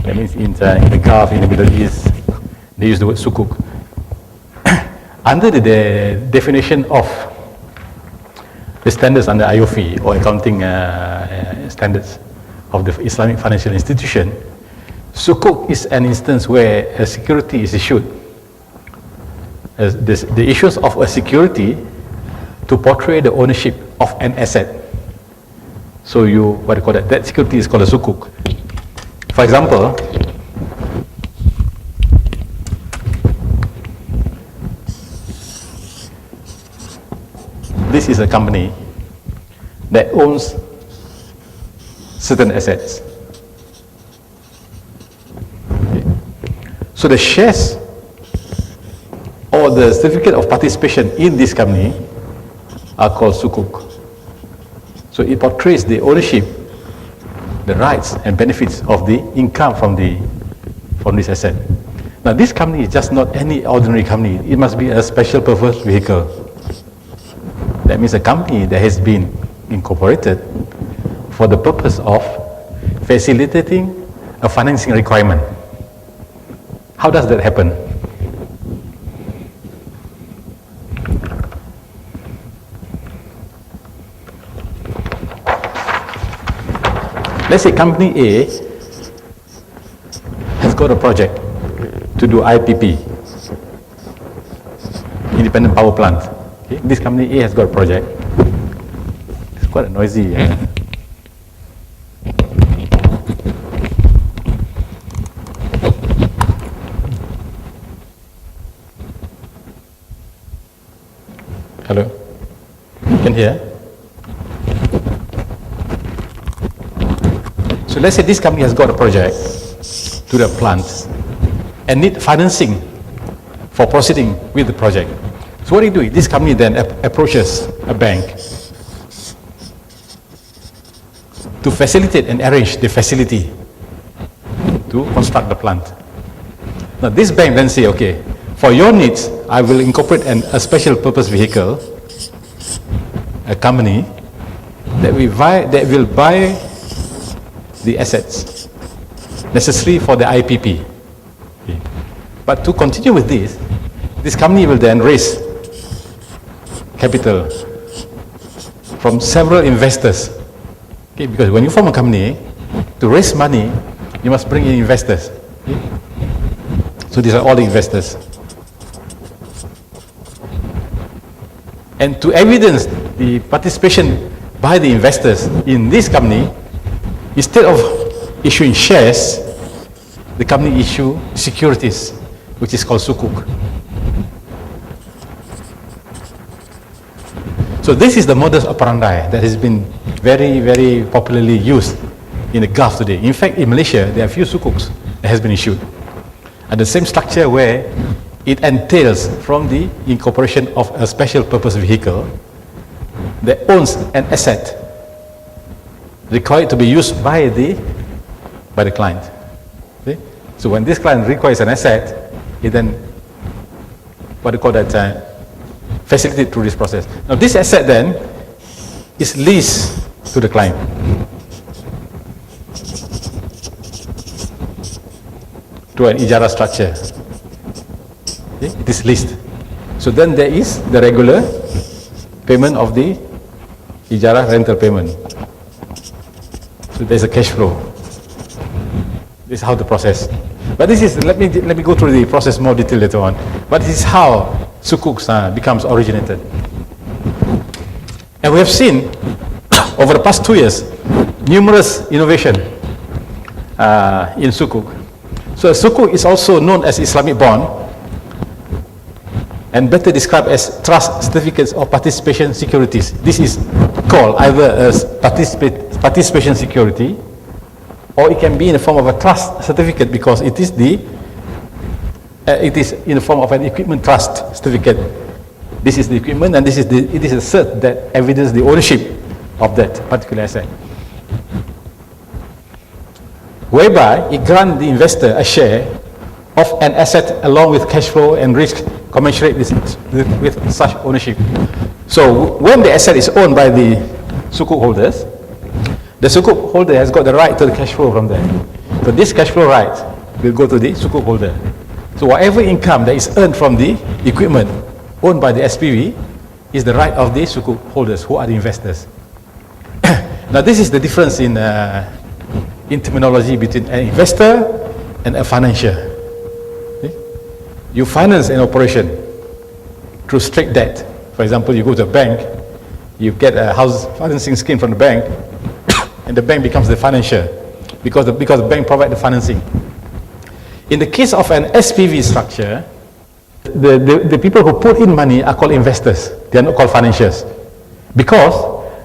That means in the Gulf, in the Middle East, they use the word Sukuk. Under the definition of the standards under IOFI or accounting standards of the Islamic financial institution, Sukuk is an instance where a security is issued. The issuance of a security to portray the ownership of an asset. So that security is called a Sukuk. For example, this is a company that owns certain assets. Okay. So the shares or the certificate of participation in this company are called Sukuk. So it portrays the ownership, the rights and benefits of the income from this asset. Now this company is just not any ordinary company. It must be a special purpose vehicle. That means a company that has been incorporated for the purpose of facilitating a financing requirement. How does that happen? Let's say company A has got a project to do IPP, independent power plant. Okay? This company A has got a project. It's quite noisy. Hello? You can hear? So let's say this company has got a project to the plant and need financing for proceeding with the project. So what do you do? This company then approaches a bank to facilitate and arrange the facility to construct the plant. Now this bank then say, okay, for your needs, I will incorporate a special purpose vehicle, a company that will buy the assets necessary for the IPP. Okay. But to continue with this company will then raise capital from several investors. Okay, because when you form a company, to raise money, you must bring in investors. Okay. So these are all the investors. And to evidence the participation by the investors in this company, instead of issuing shares, the company issue securities, which is called Sukuk. So this is the modus operandi that has been very, very popularly used in the Gulf today. In fact, in Malaysia, there are a few Sukuks that has been issued. And the same structure where it entails from the incorporation of a special purpose vehicle that owns an asset required to be used by the client. See? So when this client requires an asset, he then facilitate through this process. Now this asset then is leased to the client. To an ijara structure. Okay? It is leased. So then there is the regular payment of the ijara rental payment. So there's a cash flow. This is how the process. But this is, let me go through the process more detail later on. But this is how Sukuk becomes originated. And we have seen over the past 2 years numerous innovation in Sukuk. So Sukuk is also known as Islamic bond and better described as trust certificates or participation securities. This is called either as participation security, or it can be in the form of a trust certificate because it is in the form of an equipment trust certificate. This is the equipment and it is a cert that evidences the ownership of that particular asset, whereby it grants the investor a share of an asset along with cash flow and risk commensurate with such ownership. So when the asset is owned by the Sukuk holders, the Sukuk holder has got the right to the cash flow from there. So this cash flow rights will go to the Sukuk holder. So whatever income that is earned from the equipment owned by the SPV is the right of the Sukuk holders, who are the investors. Now this is the difference in terminology between an investor and a financier. Okay? You finance an operation through straight debt. For example, you go to a bank, you get a house financing scheme from the bank, and the bank becomes the financier because the bank provides the financing. In the case of an SPV structure, the people who put in money are called investors. They are not called financiers, because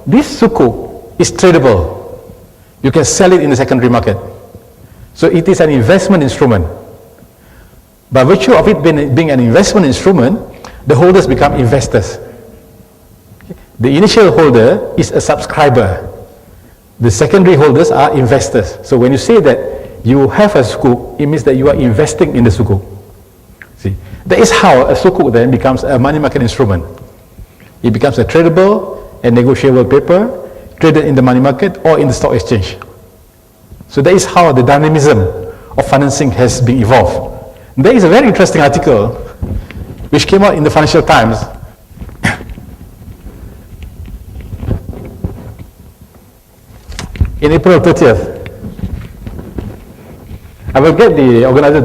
this Sukuk is tradable. You can sell it in the secondary market. So it is an investment instrument. By virtue of it being an investment instrument, the holders become investors. The initial holder is a subscriber. The secondary holders are investors. So when you say that you have a Sukuk, it means that you are investing in the Sukuk. See, that is how a Sukuk then becomes a money market instrument. It becomes a tradable and negotiable paper, traded in the money market or in the stock exchange. So that is how the dynamism of financing has been evolved. There is a very interesting article which came out in the Financial Times in April 30th. I will get the organizer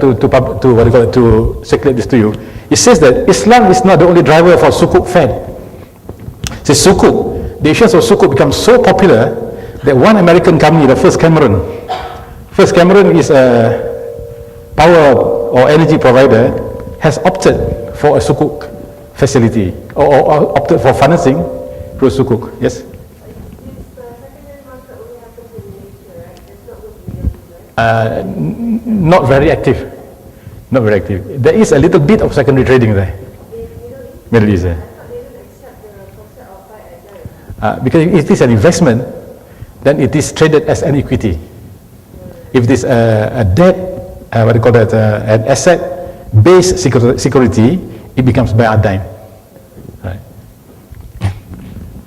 to circulate this to you. It says that Islam is not the only driver for Sukuk Fed. It says Sukuk. The issuance of Sukuk becomes so popular that one American company, the First Cameron is a power or energy provider, has opted for a Sukuk facility or opted for financing through Sukuk. Yes? Not very active. Not very active. There is a little bit of secondary trading there. Middle East. Because if it is an investment, then it is traded as an equity. If it is a debt, an asset-based security, it becomes by a dime. Right.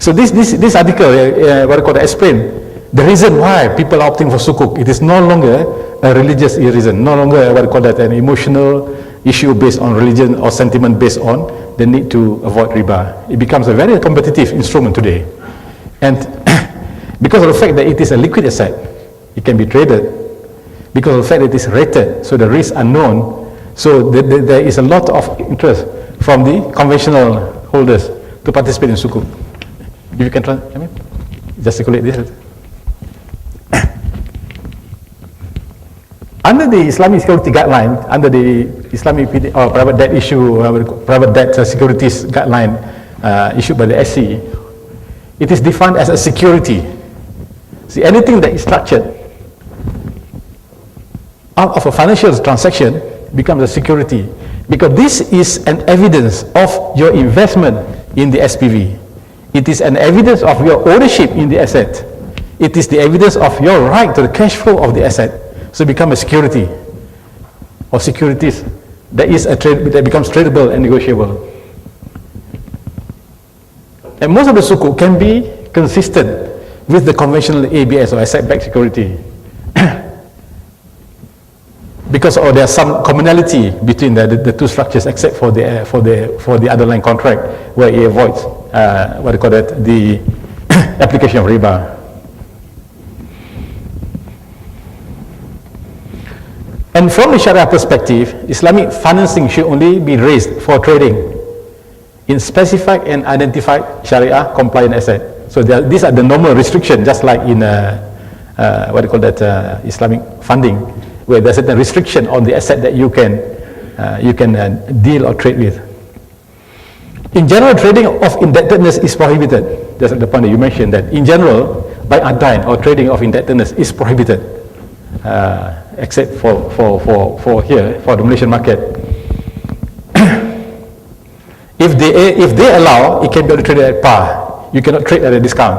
So this article, explain the reason why people are opting for Sukuk. It is no longer a religious reason, no longer an emotional issue based on religion or sentiment based on the need to avoid riba. It becomes a very competitive instrument today. And because of the fact that it is a liquid asset, it can be traded. Because of the fact that it is rated, so the risks are known. So there is a lot of interest from the conventional holders to participate in Sukuk. If you can just circulate this. Under the Islamic security guideline, under the Islamic private debt issue, private debt securities guideline issued by the SC, it is defined as a security. See, anything that is structured out of a financial transaction becomes a security, because this is an evidence of your investment in the SPV. It is an evidence of your ownership in the asset. It is the evidence of your right to the cash flow of the asset. So become a security or securities that becomes tradable and negotiable. And most of the Sukuk can be consistent with the conventional ABS or asset-backed security. Because there's some commonality between the two structures, except for the underlying contract, where it avoids the application of riba. And from the Sharia perspective, Islamic financing should only be raised for trading in specified and identified Sharia compliant asset. So these are the normal restrictions, just like in Islamic funding, where there's a restriction on the asset that you can deal or trade with. In general, trading of indebtedness is prohibited. That's the point that you mentioned, that in general, by adain or trading of indebtedness is prohibited, except for here, for the Malaysian market. If they allow, it can be traded at par. You cannot trade at a discount.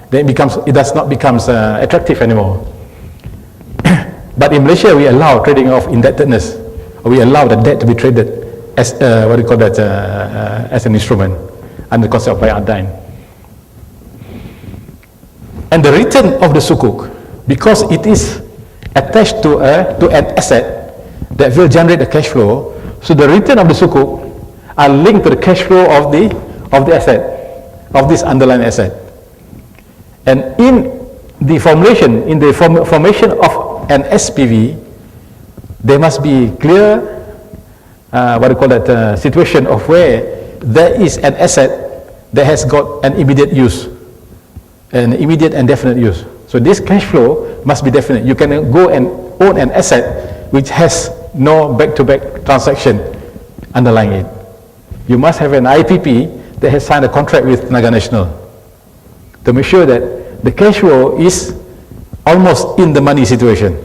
Then it does not become attractive anymore. But in Malaysia, we allow trading of indebtedness. We allow the debt to be traded as as an instrument under the concept of bay'ad-dain. And the return of the Sukuk, because it is attached to an asset that will generate a cash flow. So the return of the sukuk are linked to the cash flow of the asset, of this underlying asset. And in the formation of an SPV, there must be clear situation of where there is an asset that has got an immediate use, an immediate and definite use. So this cash flow must be definite. You can go and own an asset which has no back-to-back transaction underlying it. You must have an IPP that has signed a contract with Naga National to make sure that the cash flow is almost in the money situation.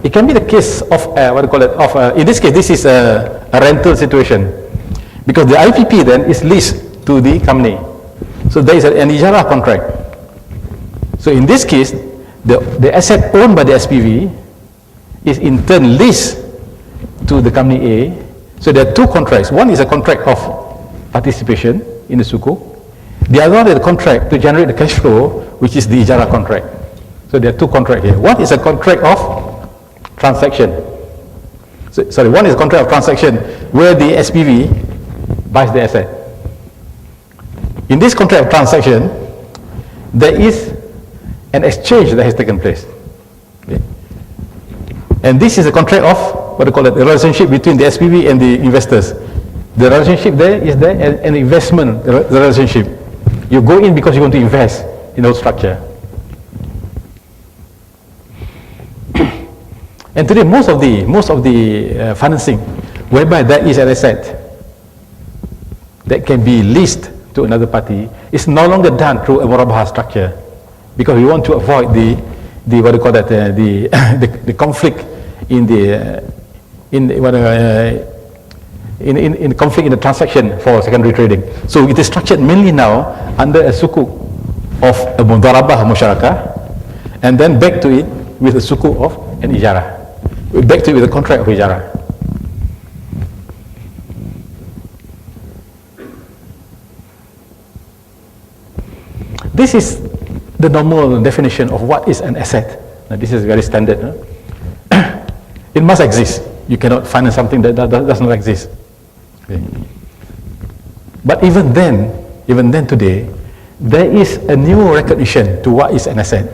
It can be the case of in this case, this is a rental situation, because the IPP then is leased to the company. So there is an ijara contract. So in this case, the asset owned by the SPV is in turn leased to the company A. So there are two contracts. One is a contract of participation in the sukuk. The other one is a contract to generate the cash flow, which is the ijara contract. So there are two contracts here. One is a contract of transaction. One is a contract of transaction where the SPV buys the asset. In this contract of transaction, there is an exchange that has taken place. Okay. And this is a contract of the relationship between the SPV and the investors. The relationship there is an investment relationship. You go in because you want to invest in the structure. And today, most of the financing, whereby there is an asset that can be leased to another party, is no longer done through a murabaha structure, because we want to avoid the conflict in conflict in the transaction for secondary trading. So it is structured mainly now under a sukuk of a mudarabah musyarakah, and then back to it with a sukuk of an ijara. Back to it with a contract of ijara. This is the normal definition of what is an asset. Now, this is very standard. It must exist. You cannot finance something that does not exist. Okay. But even then today, there is a new recognition to what is an asset.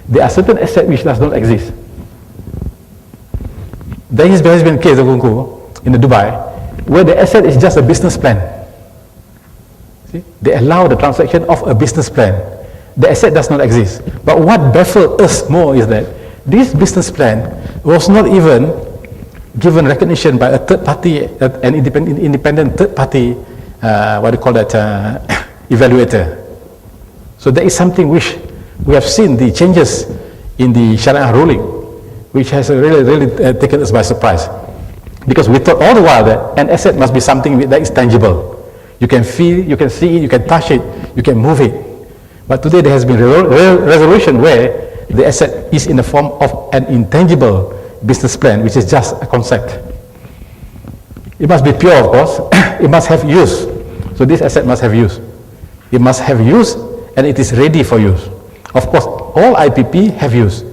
There are certain assets which does not exist. There has been a case of in Dubai where the asset is just a business plan. See? They allow the transaction of a business plan. The asset does not exist. But what baffles us more is that this business plan was not even given recognition by a third party, an independent third party, evaluator. So there is something which we have seen the changes in the Sharia ruling, which has really taken us by surprise. Because we thought all the while that an asset must be something that is tangible. You can feel, you can see it, you can touch it, you can move it. But today there has been resolution where the asset is in the form of an intangible business plan, which is just a concept. It must be pure, of course. It must have use. So this asset must have use. It must have use, and it is ready for use. Of course, all IPP have use.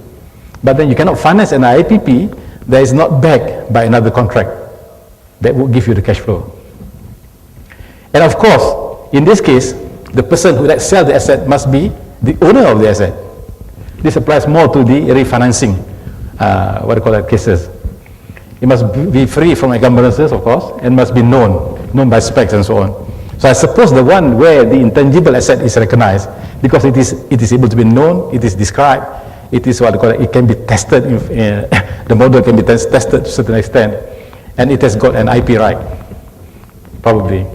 But then you cannot finance an IPP that is not backed by another contract that will give you the cash flow. And of course, in this case, the person who sells the asset must be the owner of the asset. This applies more to the refinancing, cases. It must be free from encumbrances, of course, and must be known by specs and so on. So I suppose the one where the intangible asset is recognized, because it is able to be known, it is described, it is it can be tested, the model can be tested to a certain extent, and it has got an IP right, probably.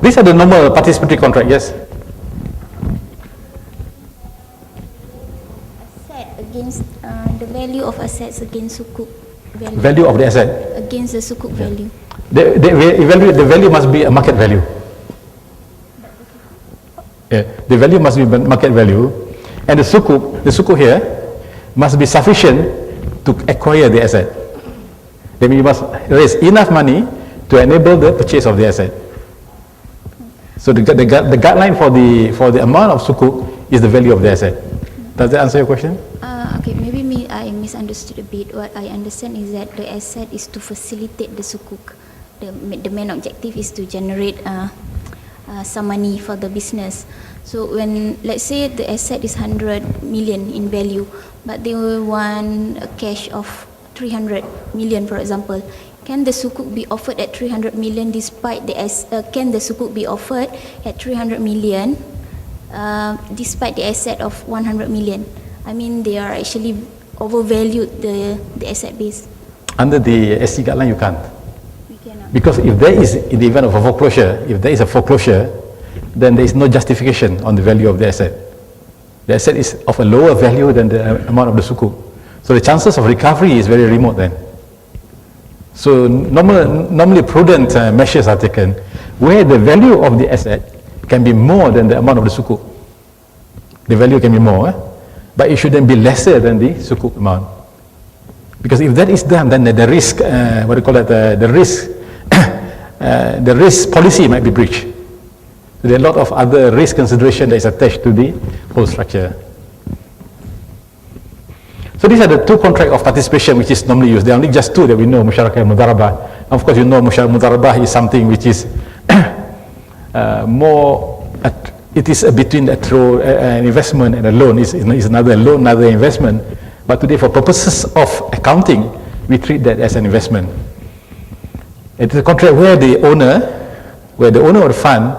These are the normal participatory contract, yes? Asset against the value of assets against sukuk value. Value of the asset? Against the sukuk value. The value must be a market value. Yeah, the value must be market value, and the sukuk here must be sufficient to acquire the asset. That means you must raise enough money to enable the purchase of the asset. So the guideline for the amount of sukuk is the value of the asset. Does that answer your question? Okay, maybe I misunderstood a bit. What I understand is that the asset is to facilitate the sukuk. The main objective is to generate some money for the business. So when, let's say the asset is 100 million in value, but they want a cash of 300 million, for example, can the sukuk be offered at 300 million despite can the sukuk be offered at 300 million despite the asset of 100 million? I mean, they are actually overvalued the asset base. Under the SC guideline, you can't. We cannot. Because if there is, in the event of a foreclosure, if there is a foreclosure, then there is no justification on the value of the asset. The asset is of a lower value than the amount of the sukuk. So the chances of recovery is very remote then. So normally prudent measures are taken where the value of the asset can be more than the amount of the sukuk. The value can be more, but it shouldn't be lesser than the sukuk amount. Because if that is done, then the risk, the risk policy might be breached. So there are a lot of other risk consideration that is attached to the whole structure. So these are the two contracts of participation which is normally used. There are only just two that we know, musyarakah and mudarabah. Of course, you know mudarabah is something which is it is between an investment and a loan. It's another loan, another investment. But today, for purposes of accounting, we treat that as an investment. It is a contract where the owner of the fund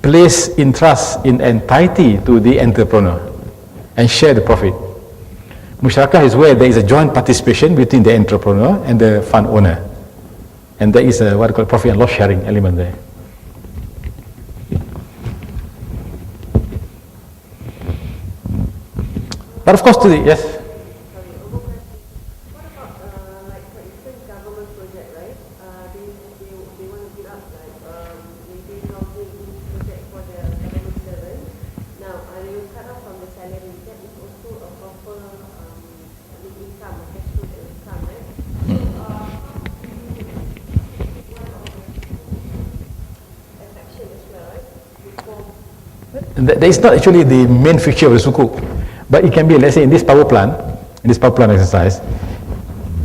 place in trust in entirety to the entrepreneur and share the profit. Musyarakah is where there is a joint participation between the entrepreneur and the fund owner, and there is a profit and loss sharing element there. But of course today, yes. That is not actually the main feature of the sukuk, but it can be, let's say, in this power plant exercise,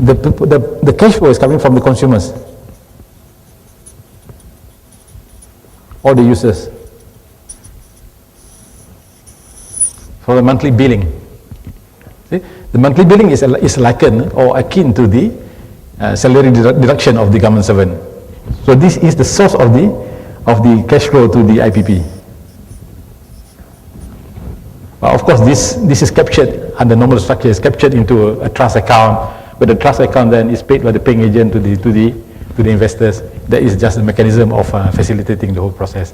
the cash flow is coming from the consumers or the users for the monthly billing. See? The monthly billing is likened or akin to the salary deduction of the government servant. So this is the source of the cash flow to the IPP. Of course, this is captured under normal structure, is captured into a trust account, but the trust account then is paid by the paying agent to the investors. That is just the mechanism of facilitating the whole process.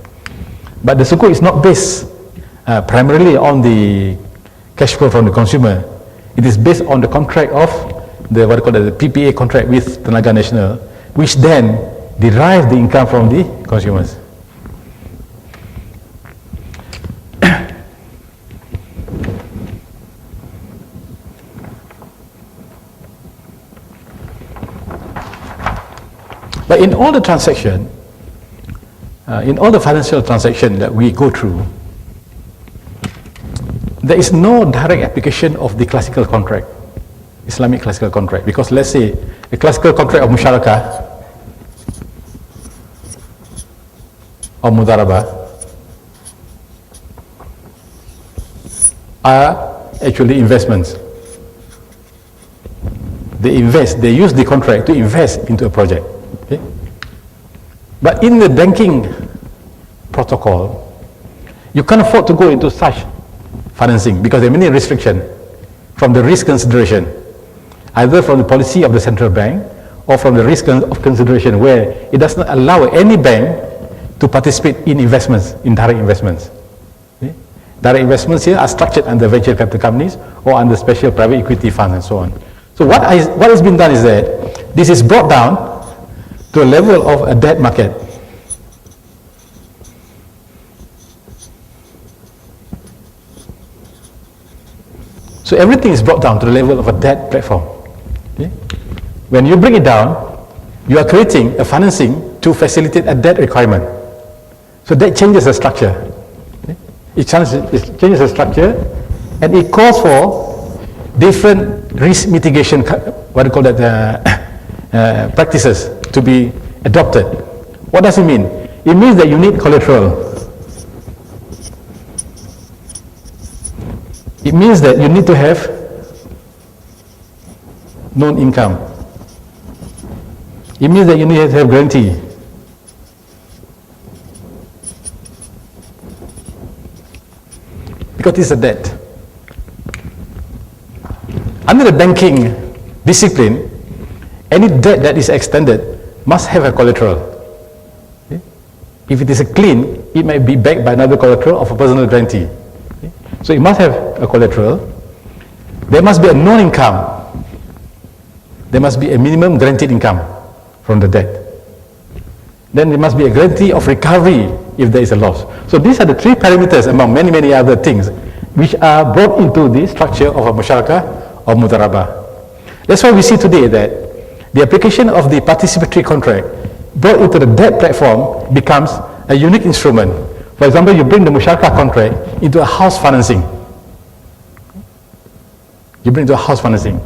But the sukuk is not based primarily on the cash flow from the consumer. It is based on the contract of the PPA contract with Tenaga Nasional, which then derives the income from the consumers. But in all the transaction, in all the financial transaction that we go through, there is no direct application of the classical contract, Islamic classical contract. Because let's say a classical contract of musyarakah or mudarabah are actually investments. They use the contract to invest into a project. Okay? But in the banking protocol, you can't afford to go into such financing because there are many restrictions from the risk consideration, either from the policy of the central bank or from the risk of consideration, where it does not allow any bank to participate in investments, in direct investments. Okay? Direct investments here are structured under venture capital companies or under special private equity funds and so on. So what has been done is that this is brought down to a level of a debt market. So everything is brought down to the level of a debt platform. When you bring it down, you are creating a financing to facilitate a debt requirement. So that changes the structure. It changes the structure, and it calls for different risk mitigation, what do you call that, practices to be adopted. What does it mean? It means that you need collateral. It means that you need to have known income. It means that you need to have guarantee. Because it's a debt. Under the banking discipline, any debt that is extended must have a collateral. Okay? If it is a clean, it might be backed by another collateral of a personal guarantee. Okay? So it must have a collateral. There must be a known income. There must be a minimum guaranteed income from the debt. Then there must be a guarantee of recovery if there is a loss. So these are the three parameters among many, many other things which are brought into the structure of a musyarakah or mudarabah. That's why we see today that the application of the participatory contract brought into the debt platform becomes a unique instrument. For example, you bring the musyarakah contract into a house financing. You bring to a house financing.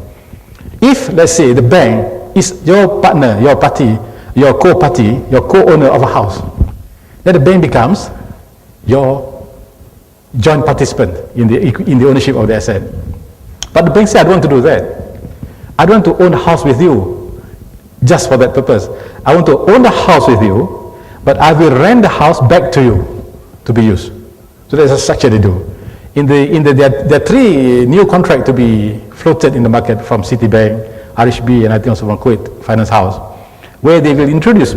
If, let's say, the bank is your partner, your party, your co-party, your co-owner of a house, then the bank becomes your joint participant in the ownership of the asset. But the bank says, I don't want to do that. I don't want to own a house with you just for that purpose. I want to own the house with you, but I will rent the house back to you to be used. So that's a structure they do. There are three new contracts to be floated in the market from Citibank, RHB, and I think also from Kuwait Finance House, where they will introduce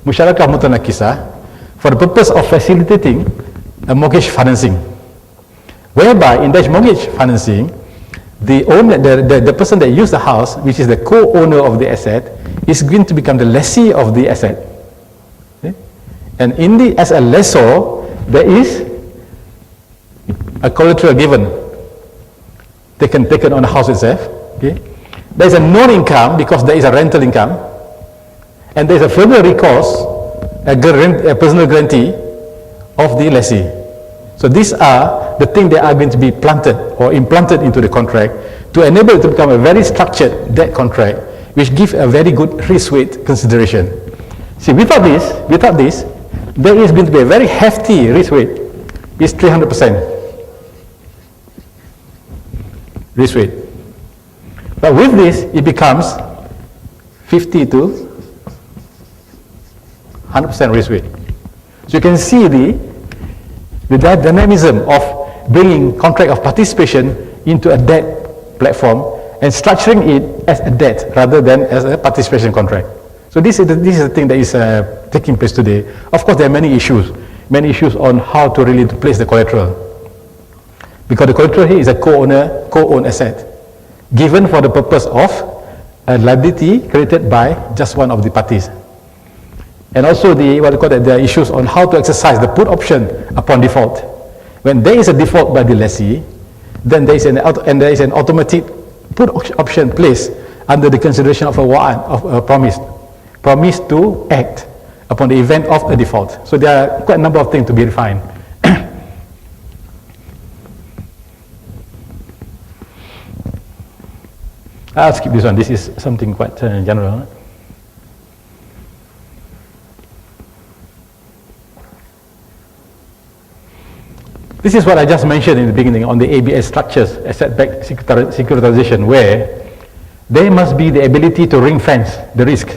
musyarakah mutanakisah for the purpose of facilitating a mortgage financing, whereby in that mortgage financing, the person that used the house, which is the co-owner of the asset, is going to become the lessee of the asset. Okay? And as a lessor, there is a collateral given, taken on the house itself. Okay? There is a known income because there is a rental income, and there is a further recourse, a personal guarantee of the lessee. So these are the things that are going to be planted or implanted into the contract to enable it to become a very structured debt contract, which gives a very good risk-weight consideration. See, without this, there is going to be a very hefty risk weight. It's 300% risk weight. But with this, it becomes 50 to 100% risk weight. So you can see the dynamism of bringing contract of participation into a debt platform and structuring it as a debt rather than as a participation contract. So this is the thing that is taking place today. Of course, there are many issues on how to really place the collateral. Because the collateral here is a co-owned asset, given for the purpose of a liability created by just one of the parties. And also there are issues on how to exercise the put option upon default. When there is a default by the lessee, then there is an automatic put option placed under the consideration of a promise to act upon the event of a default. So there are quite a number of things to be refined. I'll skip this one. This is something quite general. This is what I just mentioned in the beginning on the ABS structures, asset-backed securitization, where there must be the ability to ring-fence the risk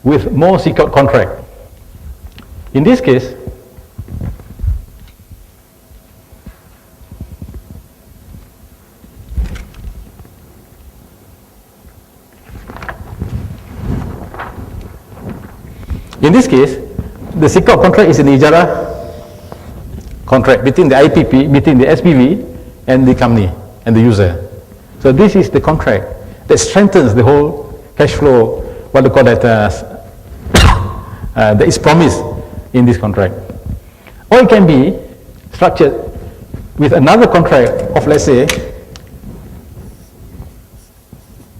with more secured contract. In this case, the secured contract is an ijara contract between the IPP, between the SPV and the company and the user. So this is the contract that strengthens the whole cash flow, what they call that, that is promised in this contract. Or it can be structured with another contract of, let's say,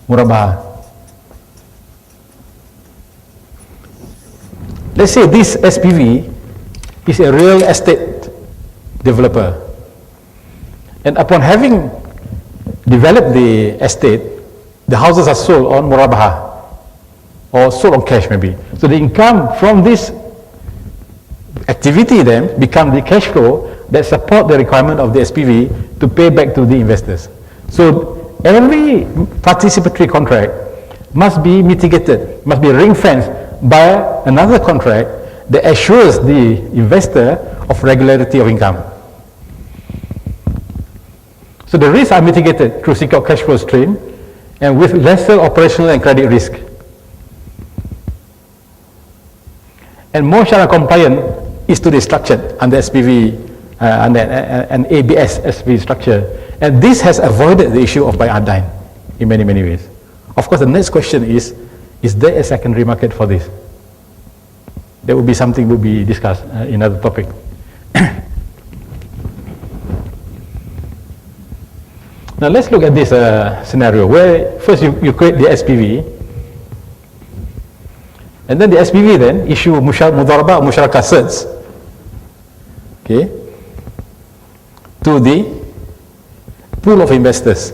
murabah. let's say this SPV is a real estate developer, and upon having developed the estate, the houses are sold on murabaha or sold on cash maybe. So the income from this activity then become the cash flow that support the requirement of the SPV to pay back to the investors. So every participatory contract must be mitigated, must be ring-fenced by another contract that assures the investor of regularity of income. So the risks are mitigated through secure cash flow stream and with lesser operational and credit risk. And more Sharia compliant is to be structured under SPV, under an ABS SPV structure. And this has avoided the issue of buy dine in many, many ways. Of course, the next question is there a secondary market for this? That would be something will be discussed in another topic. Now let's look at this scenario where first you create the SPV, and then the SPV then issue mudarabah or musyarakah certs, okay, to the pool of investors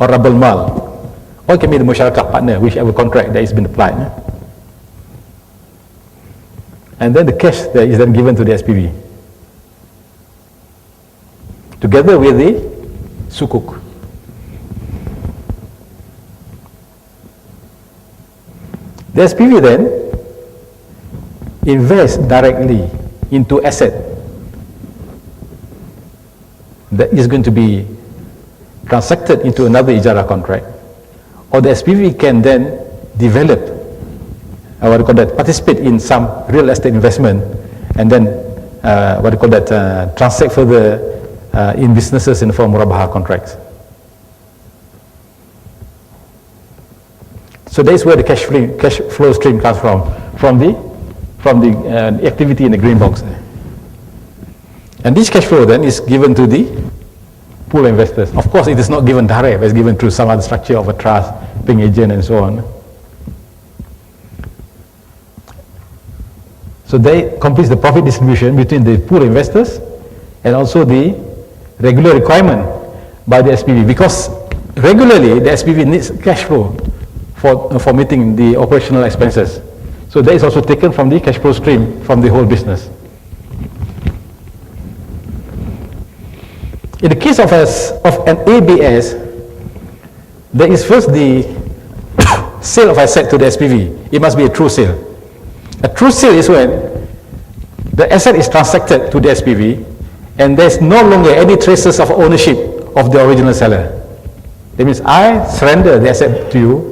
or rabal mal, or it can be the musyarakah partner, whichever contract that has been applied. And then the cash that is then given to the SPV together with the sukuk. The SPV then invests directly into asset that is going to be transacted into another ijarah contract, or the SPV can then develop, what do you call that, participate in some real estate investment, and then what do you call that, transact further in businesses in the form of murabaha contracts. So that is where the cash flow stream comes from the activity in the green box. And this cash flow then is given to the pool investors. Of course, it is not given direct, it's given through some other structure of a trust, paying agent, and so on. So they complete the profit distribution between the pool investors and also the regular requirement by the SPV, because regularly the SPV needs cash flow for meeting the operational expenses. So that is also taken from the cash flow stream from the whole business. In the case of an ABS, there is first the sale of asset to the SPV. It must be a true sale. A true sale is when the asset is transacted to the SPV and there's no longer any traces of ownership of the original seller. That means I surrender the asset to you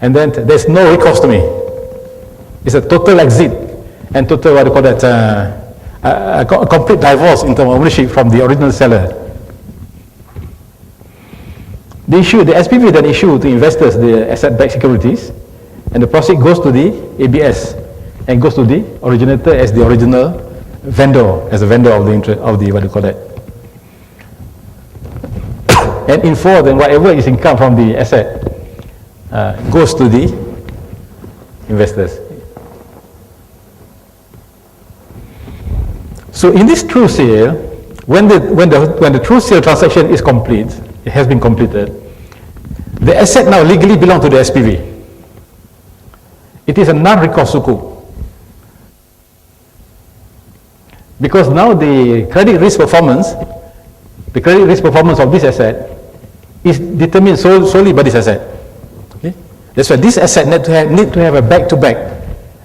and then there's no recourse to me. It's a total exit and total, what do you call that, a complete divorce in terms of ownership from the original seller. The SPV then issue to investors the asset-backed securities, and the proceeds goes to the ABS and goes to the originator as the original vendor, as a vendor of the what do you call that. And in full, then whatever is income from the asset goes to the investors. So in this true sale, when the true sale transaction is complete, it has been completed, the asset now legally belongs to the SPV. It is a non-recourse sukuk. Because now the credit risk performance of this asset is determined solely by this asset. Okay? That's why this asset need to have a back-to-back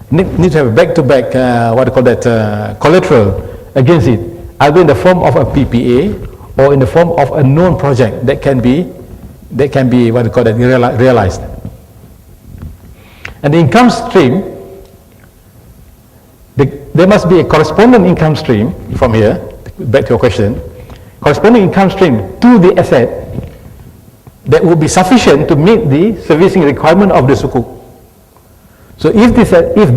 what do you call that, collateral against it, either in the form of a PPA or in the form of a known project that can be what do you call that, realized. And the income stream, there must be a corresponding income stream from here, back to your question, corresponding income stream to the asset that will be sufficient to meet the servicing requirement of the sukuk. So if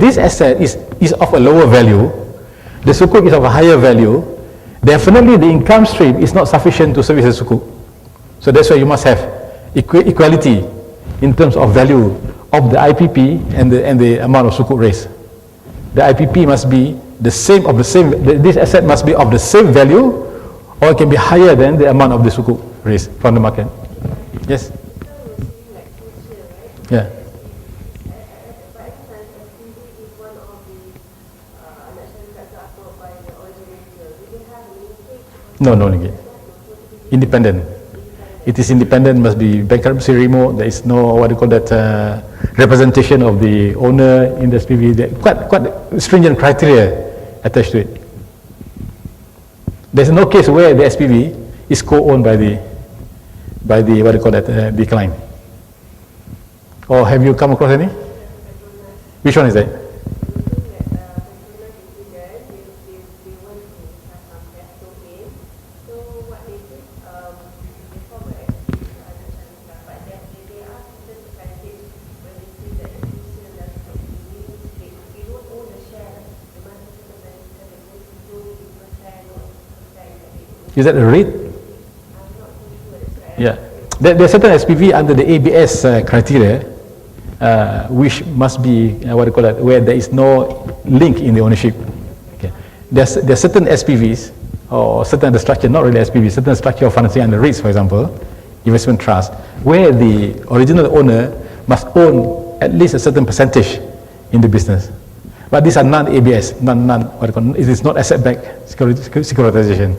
this asset is of a lower value, the sukuk is of a higher value, definitely the income stream is not sufficient to service the sukuk. So that's why you must have equality in terms of value of the IPP and the amount of sukuk raised. the IPP must be this asset must be of the same value, or it can be higher than the amount of the sukuk raised from the market. Yes? Yeah. No, no linkage. Independent. It is independent, must be bankruptcy remote. There is no, what do you call that, representation of the owner in the SPV. There quite stringent criteria attached to it. There's no case where the SPV is co-owned by the what do you call that, the client. Or have you come across any? Which one is that? Is that a REIT? Yeah. There are certain SPV under the ABS criteria, which must be, what do you call that, where there is no link in the ownership. Okay. There are certain SPVs, or certain the structure, not really SPV, certain structure of financing under REITs, for example, investment trust, where the original owner must own at least a certain percentage in the business. But these are non-ABS, what do you call it, it is not asset-backed securitization.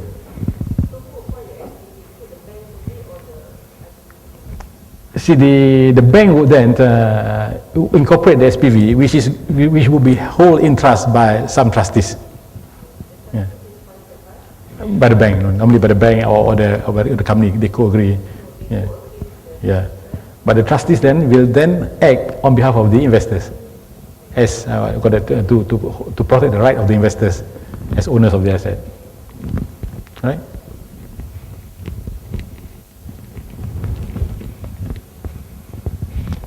See, the bank would then incorporate the SPV, which will be held in trust by some trustees. Yeah. By the bank, normally by the bank or the company, they co-agree. Yeah. Yeah. But the trustees then will act on behalf of the investors, as to protect the right of the investors as owners of the asset. Right?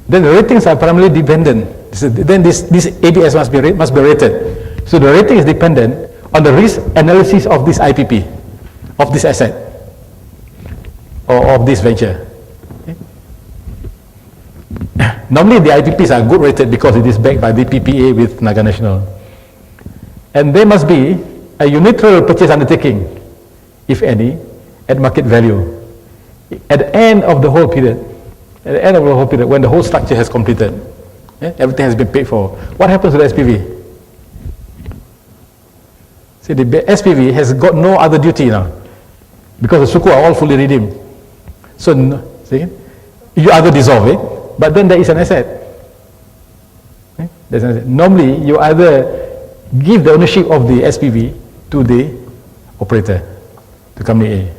Then the ratings are primarily dependent. Then this ABS must be rated. So the rating is dependent on the risk analysis of this IPP, of this asset, or of this venture. Okay. Normally the IPPs are good rated because it is backed by the PPA with Naga National. And there must be a unilateral purchase undertaking, if any, at market value, at the end of the whole period. At the end of the whole period, when the whole structure has completed, everything has been paid for, what happens to the SPV? See, the SPV has got no other duty now, because the sukuk are all fully redeemed. So, see, you either dissolve it, but then there is an asset. There's an asset. Normally, you either give the ownership of the SPV to the operator, to company A,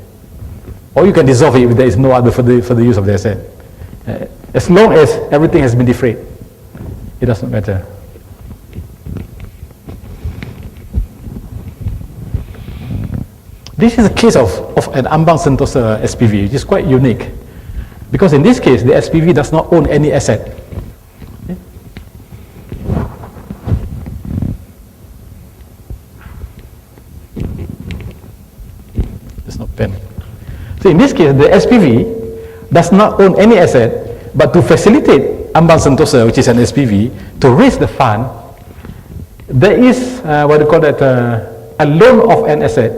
or you can dissolve it if there is no other further use of the asset. As long as everything has been defrayed, it does not matter. This is a case of an Ambang Sentosa SPV, which is quite unique, because in this case the SPV does not own any asset. Okay. There's no pen. So in this case the SPV does not own any asset, but to facilitate Ambang Sentosa, which is an SPV, to raise the fund, there is what do you call that, a loan of an asset.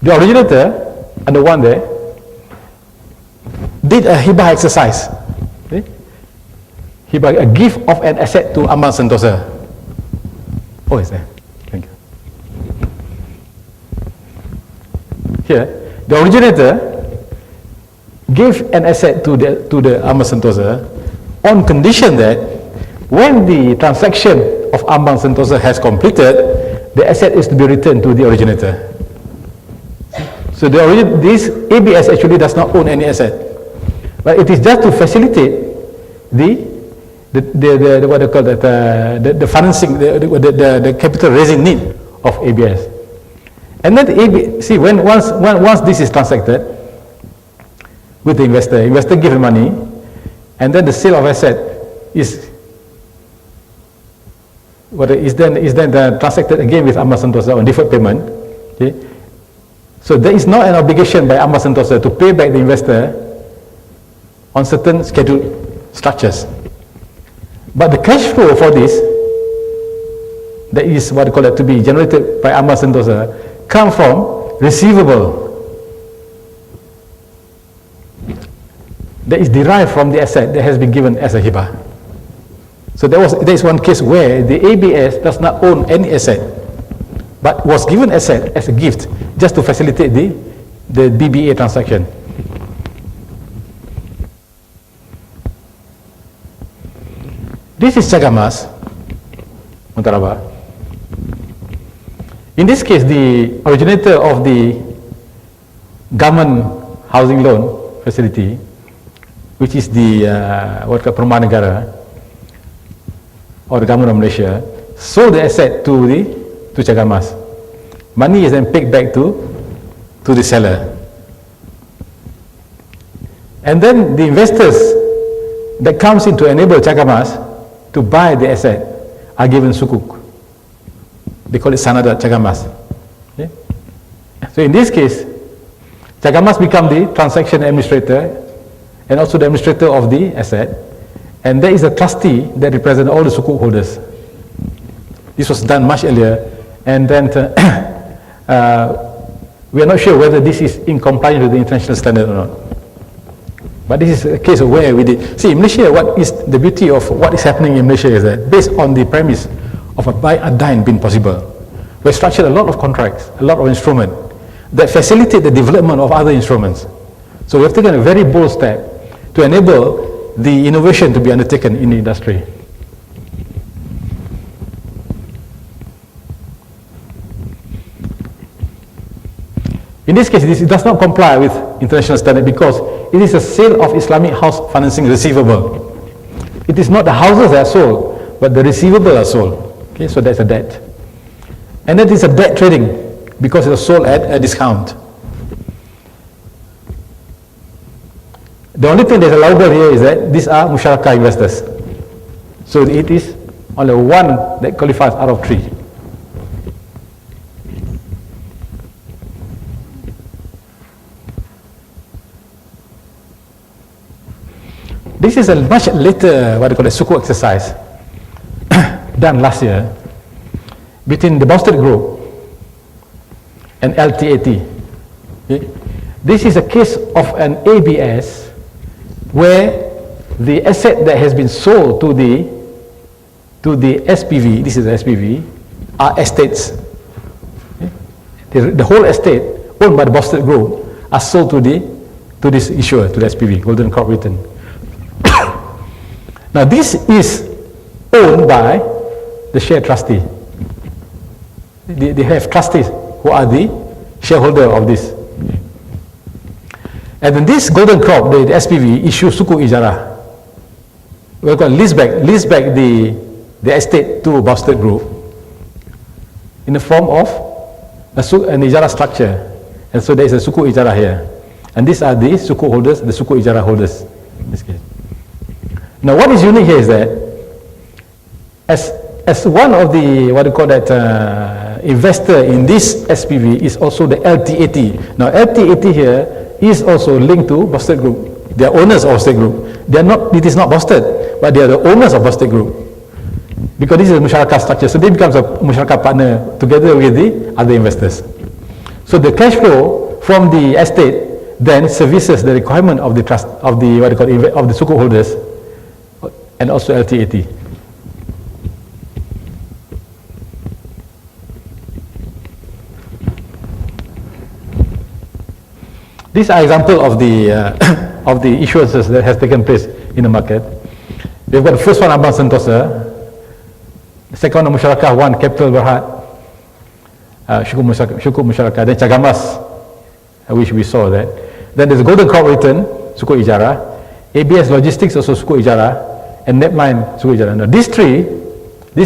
The originator and the one there did a hibah exercise. Okay? Hibah, a gift of an asset to Ambang Sentosa. Oh, is there? Thank you. Here, the originator gave an asset to the Ambang Sentosa on condition that when the transaction of Ambang Sentosa has completed, the asset is to be returned to the originator. So this ABS actually does not own any asset, but it is just to facilitate the what they call that, the financing, the capital raising need of ABS. And then see, once this is transacted with the investor gives the money, and then the sale of asset is then transacted again with Ambang Sentosa on deferred payment. Okay. So there is not an obligation by Ambang Sentosa to pay back the investor on certain scheduled structures. But the cash flow for this, that is what we call it to be generated by Amal Sentosa, come from receivable that is derived from the asset that has been given as a hibah. So there is one case where the ABS does not own any asset, but was given asset as a gift just to facilitate the BBA transaction. This is Cagamas, Montaraba. In this case, the originator of the government housing loan facility, which is the Perumahan Negara, or the government of Malaysia, sold the asset to Cagamas. Money is then paid back to the seller. And then the investors that comes in to enable Cagamas to buy the asset are given sukuk. They call it sanada Cagamas. Okay? So in this case, Cagamas become the transaction administrator and also the administrator of the asset, and there is a trustee that represents all the sukuk holders. This was done much earlier, and then we are not sure whether this is in compliance with the international standard or not. But this is a case of where we did. See, in Malaysia, what is the beauty of what is happening in Malaysia is that based on the premise of a buy a dine being possible, we structured a lot of contracts, a lot of instruments that facilitate the development of other instruments. So we have taken a very bold step to enable the innovation to be undertaken in the industry. In this case, it does not comply with international standard because it is a sale of Islamic house financing receivable. It is not the houses that are sold, but the receivable are sold. Okay, so that's a debt. And that is a debt trading because it was sold at a discount. The only thing that's allowable here is that these are musyarakah investors. So it is only one that qualifies out of three. This is a much later, what they call a Sukuk exercise, done last year between the Boston Group and LTAT. Okay? This is a case of an ABS where the asset that has been sold to the SPV, this is the SPV, are estates. Okay? The whole estate owned by the Boston Group are sold to this issuer, to the SPV, Golden Corp Written. Now this is owned by the share trustee. They have trustees who are the shareholder of this. And then this Golden Crop, the SPV, issues Sukuk Ijarah. We're going to lease back the estate to Boston Group in the form of an Ijarah structure. And so there is a Sukuk Ijarah here. And these are the Sukuk holders, the Sukuk Ijarah holders in this case. Now what is unique here is that as one of the, what do you call that, investor in this SPV is also the LTAT. Now LTAT here is also linked to Boston Group. They are owners of Boston Group. They are not, it is not Boston, but they are the owners of Boston Group. Because this is a musyarakah structure, so they become a musyarakah partner together with the other investors. So the cash flow from the estate then services the requirement of the trust, of the, what do you call it, of the Sukuk holders, and also LTAT. These are examples of the issuances that has taken place in the market. We've got the first one, Abang Sentosa. The second one, Musyarakah 1, Capital Berhad. Sukuk Musyarakah. Then Cagamas, which we saw that. Then there's Golden Corp Written, Sukuk Ijarah. ABS Logistics, also Sukuk Ijarah. And Netmine, Sukuk Ijarah. Now these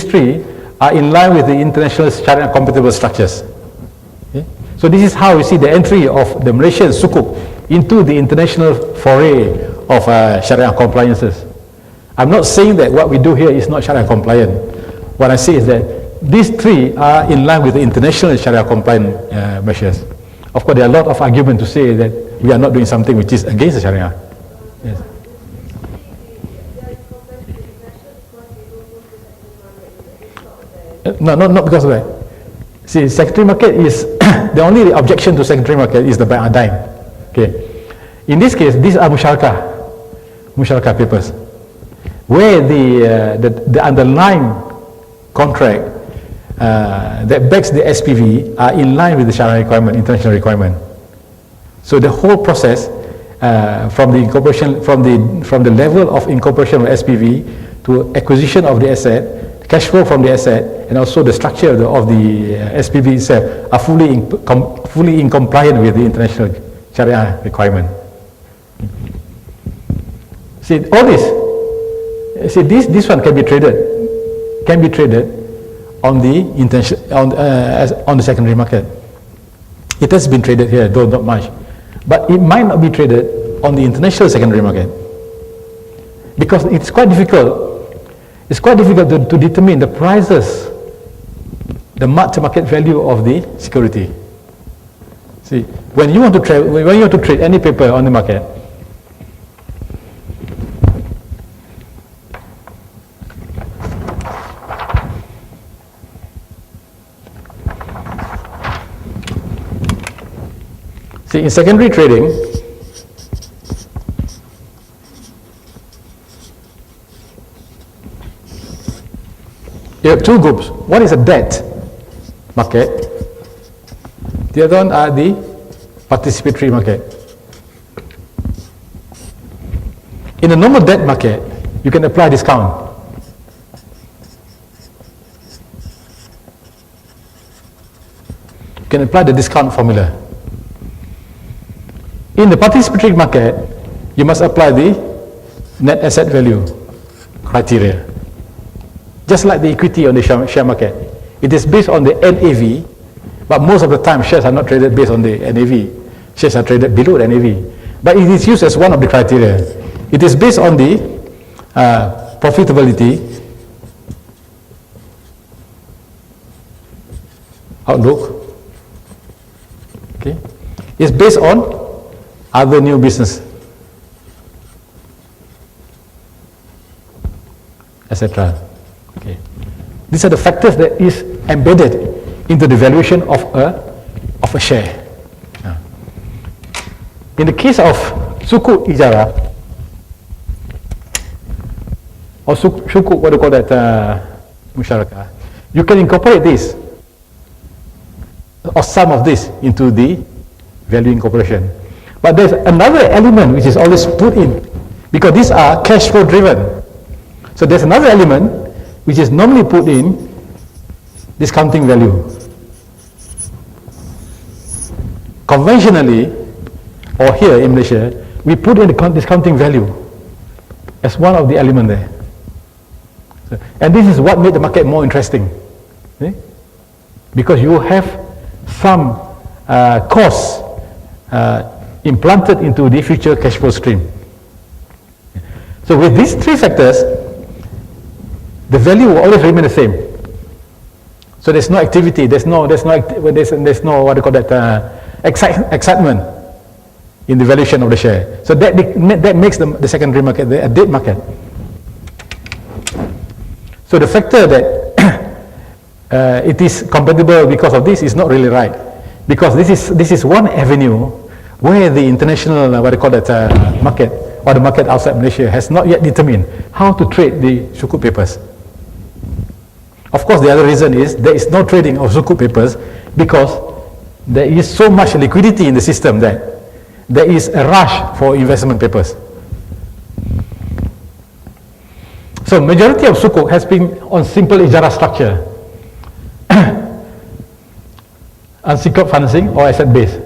three are in line with the international Sharia compatible structures. Okay? So this is how we see the entry of the Malaysian Sukuk into the international foray of Sharia compliances. I'm not saying that what we do here is not Sharia compliant. What I say is that these three are in line with the international Sharia compliant measures. Of course, there are a lot of argument to say that we are not doing something which is against the Sharia. Yes. No, not because of that. See, secondary market is, the only objection to secondary market is the buy and dime. Okay. In this case, these are musyarakah papers, where the underlying contract that backs the SPV are in line with the Sharia requirement, international requirement. So the whole process from the incorporation, from the level of incorporation of SPV to acquisition of the asset, cash flow from the asset, and also the structure of the SPV itself are fully in compliance with the international Sharia requirement. See, all this, see, this one can be traded on the on the secondary market. It has been traded here, though not much, but it might not be traded on the international secondary market because it's quite difficult. It's quite difficult to determine the prices, the market value of the security. See, when you want to trade any paper on the market, see, in secondary trading, you have two groups. One is a debt market. The other one are the participatory market. In a normal debt market, you can apply discount. You can apply the discount formula. In the participatory market, you must apply the net asset value criteria. Just like the equity on the share market. It is based on the NAV, but most of the time shares are not traded based on the NAV. Shares are traded below the NAV. But it is used as one of the criteria. It is based on the profitability outlook. Okay. It's based on other new business, etc. Okay. These are the factors that is embedded into the valuation of a share. In the case of Sukuk Ijara or Sukuk, what do you call that, musyarakah, you can incorporate this or some of this into the value incorporation. But there's another element which is always put in, because these are cash flow driven. So there's another element which is normally put in discounting value. Conventionally, or here in Malaysia, we put in the discounting value as one of the elements there. And this is what made the market more interesting. Okay? Because you have some costs implanted into the future cash flow stream. So with these three factors, the value will always remain the same. So there's no activity, there's no what do you call that, excitement in the valuation of the share. So that makes the secondary market a dead market. So the factor that it is compatible because of this is not really right, because this is one avenue where the international market or the market outside Malaysia has not yet determined how to trade the Sukuk papers. Of course, the other reason is there is no trading of Sukuk papers because there is so much liquidity in the system that there is a rush for investment papers. So majority of Sukuk has been on simple Ijara structure, unsecured financing or asset base.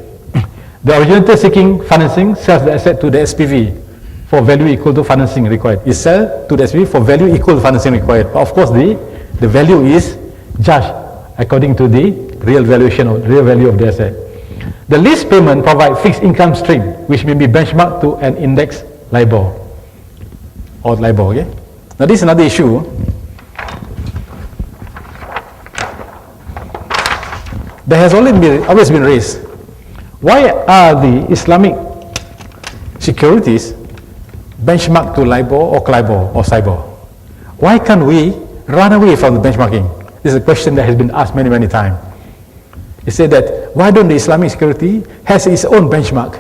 The originator seeking financing sells the asset to the SPV for value equal to financing required. It sells to the SPV for value equal to financing required. But of course, the value is judged according to the real valuation or real value of the asset. The lease payment provides fixed income stream, which may be benchmarked to an index LIBOR or LIBOR. Okay. Now this is another issue. That has always been raised. Why are the Islamic securities benchmarked to LIBOR or CLIBOR or SIBOR? Why can't we run away from the benchmarking This is a question that has been asked many, many times. It said that, why don't the Islamic security has its own benchmark?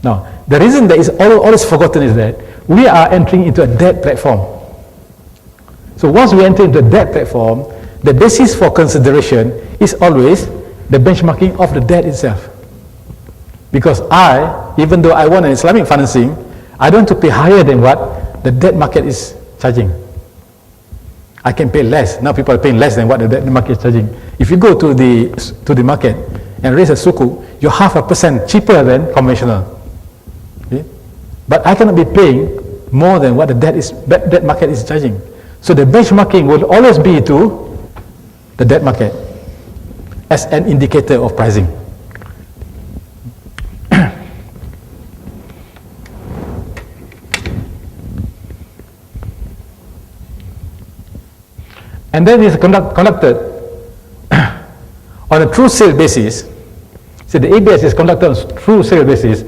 Now, the reason that is always forgotten is that we are entering into a debt platform. So once we enter into a debt platform, the basis for consideration is always the benchmarking of the debt itself. Because even though I want an Islamic financing, I don't want to pay higher than what the debt market is charging. I can pay less. Now people are paying less than what the debt market is charging. If you go to the market and raise a sukuk, you're 0.5% cheaper than conventional. Okay? But I cannot be paying more than what the debt market is charging. So the benchmarking will always be to the debt market as an indicator of pricing. And then it's conducted on a true sale basis. So the ABS is conducted on a true sale basis.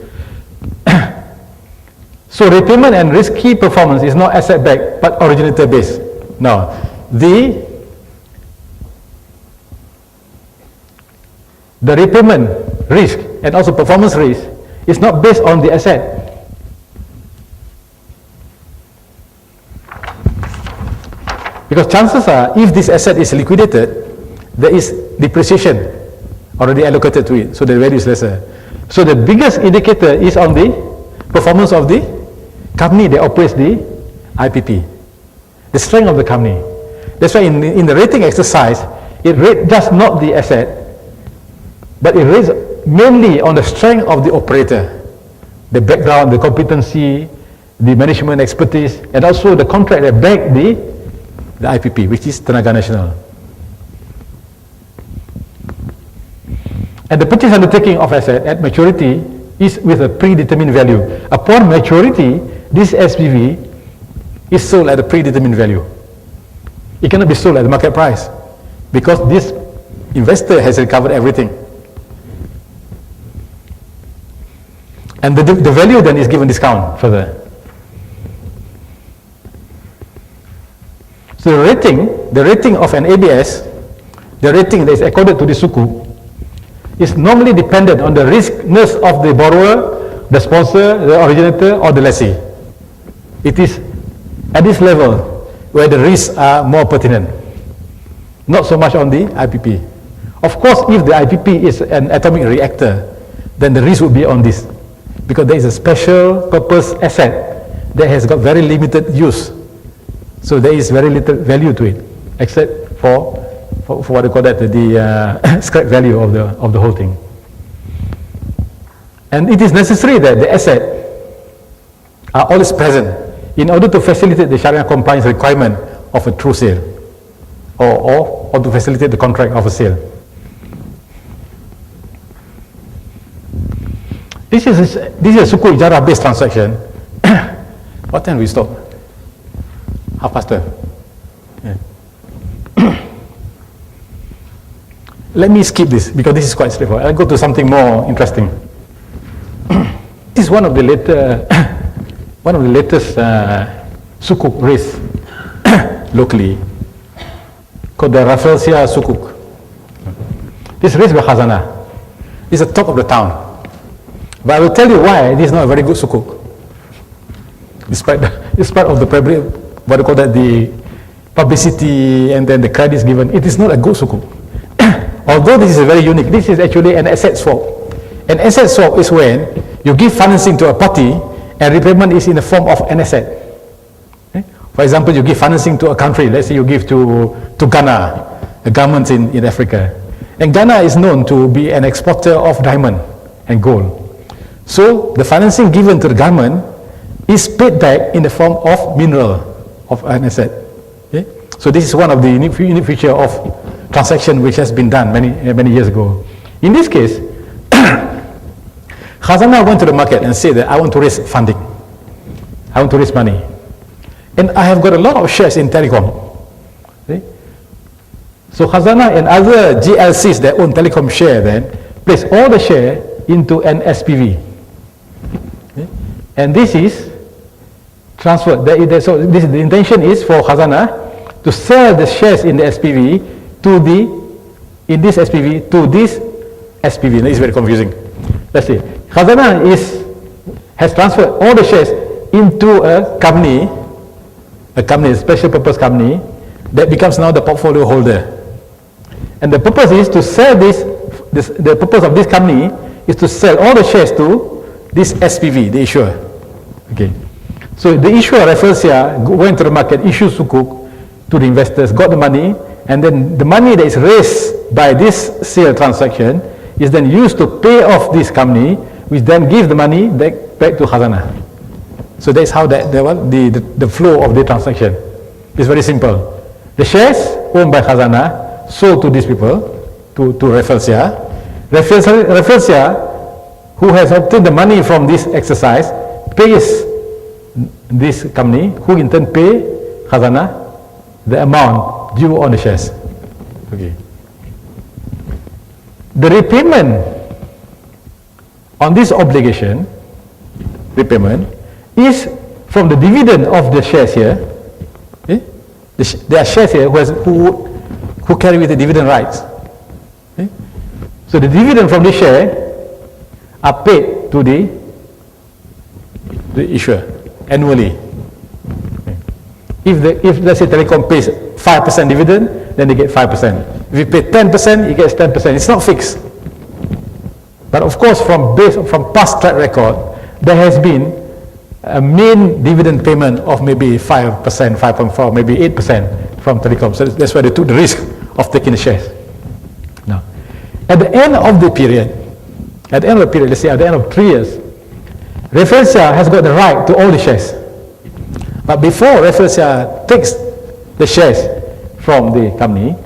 So repayment and risky performance is not asset backed but originator based. Now, the repayment risk and also performance risk is not based on the asset. Because chances are, if this asset is liquidated, there is depreciation already allocated to it, so the value is lesser. So the biggest indicator is on the performance of the company that operates the IPP, the strength of the company. That's why in the rating exercise, it rates just not the asset, but it rates mainly on the strength of the operator, the background, the competency, the management expertise, and also the contract that back the IPP, which is Tenaga Nasional. And the purchase undertaking of asset at maturity is with a predetermined value. Upon maturity, this SPV is sold at a predetermined value. It cannot be sold at the market price because this investor has recovered everything. And the value then is given discount further. So the rating of an ABS, the rating that is accorded to the Sukuk, is normally dependent on the riskness of the borrower, the sponsor, the originator, or the lessee. It is at this level where the risks are more pertinent, not so much on the IPP. Of course, if the IPP is an atomic reactor, then the risk would be on this, because there is a special purpose asset that has got very limited use. So there is very little value to it, except for what they call that, the scrap value of the whole thing. And it is necessary that the asset are always present in order to facilitate the Sharia compliance requirement of a true sale, or to facilitate the contract of a sale. This is a Sukuk Ijarah based transaction. What time we stop? 12:30. Yeah. Let me skip this because this is quite straightforward. I'll go to something more interesting. This is one of the latest Sukuk raised locally, called the Rafflesia Sukuk. This is raised by Khazanah. It's the top of the town. But I will tell you why this is not a very good Sukuk. Despite of the what do you call that, the publicity and then the credits given, it is not a good Sukuk. Although this is very unique, this is actually an asset swap. An asset swap is when you give financing to a party and repayment is in the form of an asset. Okay? For example, you give financing to a country, let's say you give to Ghana, a government in Africa. And Ghana is known to be an exporter of diamond and gold. So the financing given to the government is paid back in the form of mineral, of an asset. Okay? So this is one of the unique feature of transaction which has been done many years ago. In this case, Khazanah went to the market and said that I want to raise funding. I want to raise money. And I have got a lot of shares in telecom. Okay? So Khazanah and other GLCs that own telecom share then place all the share into an SPV. Okay? And this is transferred. So the intention is for Khazanah to sell the shares in the SPV to this SPV to this SPV. It's very confusing. Let's see. Khazanah has transferred all the shares into a company, a special purpose company, that becomes now the portfolio holder. And the purpose is to sell the purpose of this company is to sell all the shares to this SPV, the issuer. Okay. So the issuer, Rafflesia, went to the market, issued Sukuk to the investors, got the money, and then the money that is raised by this sale transaction is then used to pay off this company, which then gives the money back to Khazanah. So that's how the flow of the transaction is very simple. The shares owned by Khazanah sold to these people, to Rafflesia. Rafflesia, who has obtained the money from this exercise, pays this company, who in turn pay Khazanah the amount due on the shares. Okay. The repayment on this obligation, is from the dividend of the shares here. Okay? There are shares here who carry with the dividend rights. Okay? So the dividend from the share are paid to the issuer annually. Okay. If let's say Telecom pays 5% dividend, then they get 5%. If you pay 10%, it gets 10%. It's not fixed. But of course, from past track record, there has been a main dividend payment of maybe 5%, 5.4%, maybe 8% from Telecom. So that's why they took the risk of taking the shares. Now, at the end of the period, let's say at the end of 3 years, Rafflesia has got the right to all the shares. But before Rafflesia takes the shares from the company,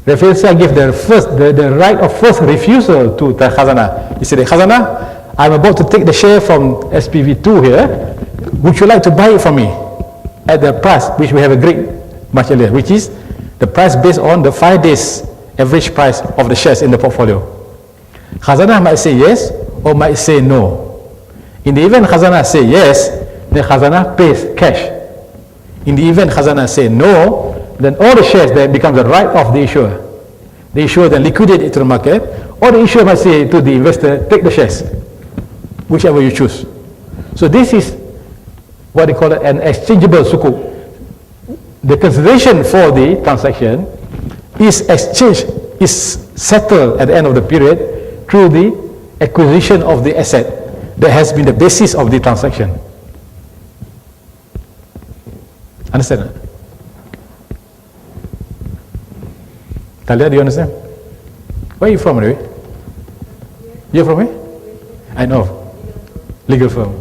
Rafflesia gives the right of first refusal to the Khazanah. He said, Khazanah, I'm about to take the share from SPV2 here. Would you like to buy it from me at the price which we have agreed much earlier, which is the price based on the 5 days average price of the shares in the portfolio? Khazanah might say yes or might say no. In the event Khazanah say yes, then Khazanah pays cash. In the event Khazanah say no, then all the shares then become the right of the issuer. The issuer then liquidate it to the market, or the issuer might say to the investor, take the shares, whichever you choose. So this is what they call an exchangeable sukuk. The consideration for the transaction is settled at the end of the period through the acquisition of the asset that has been the basis of the transaction. Understand? Talia, do you understand? Where are you from anyway? You're from where? I know. Legal firm.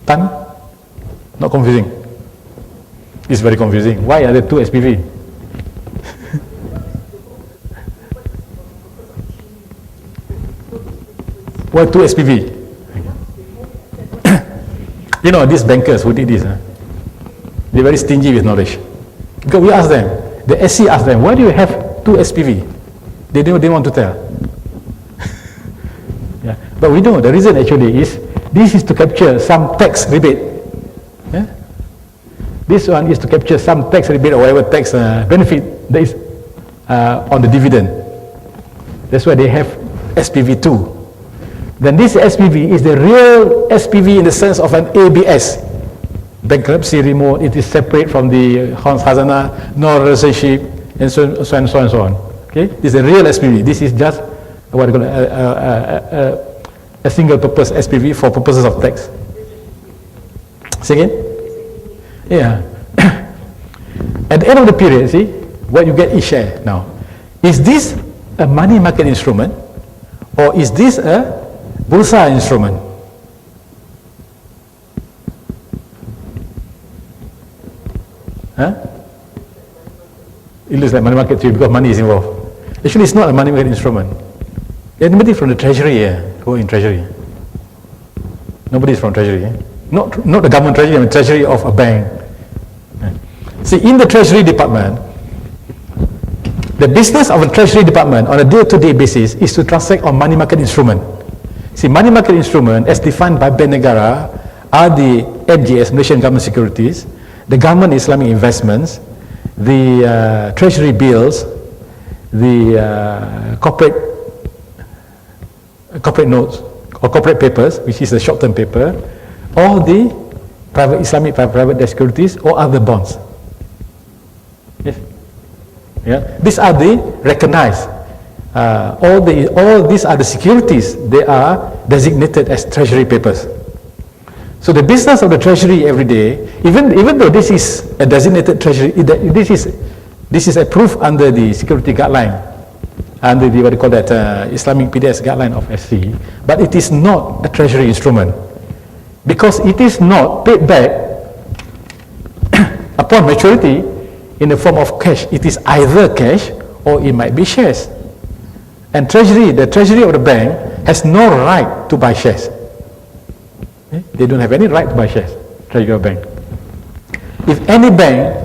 Tan? Not confusing. It's very confusing. Why are there 2 SPV? Why 2 SPV? You know, these bankers who did this, they're very stingy with knowledge. Because we asked them, the SC asked them, why do you have 2 SPV? They didn't want to tell. Yeah. But we know the reason actually is, this is to capture some tax rebate. Yeah? This one is to capture some tax rebate or whatever tax benefit that is on the dividend. That's why they have SPV2. Then this SPV is the real SPV in the sense of an ABS. Bankruptcy remote, it is separate from the Khazanah, no relationship, and so on. Okay? This is a real SPV. This is just what you call a single purpose SPV for purposes of tax. Say again? Yeah. At the end of the period, see, what you get is share now. Is this a money market instrument, or is this a Bursa instrument? Huh? It looks like money market to you because money is involved. Actually, it's not a money market instrument. There's nobody from the treasury here. Who in treasury? Nobody is from treasury. Not the government treasury, I mean treasury of a bank. See, in the treasury department, the business of a treasury department on a day-to-day basis is to transact on money market instrument. See, money market instrument as defined by Bank Negara are the MGS, Malaysian Government Securities, the government Islamic investments, the treasury bills, the corporate notes or corporate papers, which is the short-term paper, or the private Islamic private debt securities or other bonds. Yes. Yeah. These are the recognized. All these are the securities. They are designated as treasury papers. So the business of the treasury every day, even though this is a designated treasury, this is approved under the security guideline, under the what do you call that Islamic PDS guideline of SC, but it is not a treasury instrument because it is not paid back upon maturity in the form of cash. It is either cash or it might be shares. And the treasury of the bank has no right to buy shares. They don't have any right to buy shares, treasury of bank. If any bank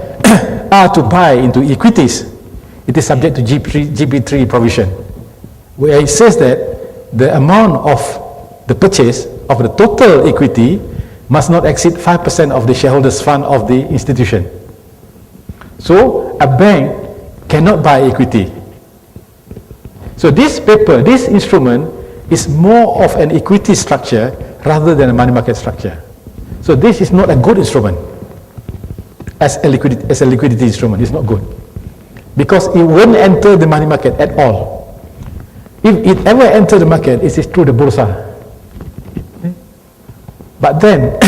are to buy into equities, it is subject to GB3 provision, where it says that the amount of the purchase of the total equity must not exceed 5% of the shareholders' fund of the institution. So a bank cannot buy equity. So this paper, this instrument is more of an equity structure rather than a money market structure. So this is not a good instrument as a liquidity instrument. It's not good because it won't enter the money market at all. If it ever enters the market, it is through the bursa. But then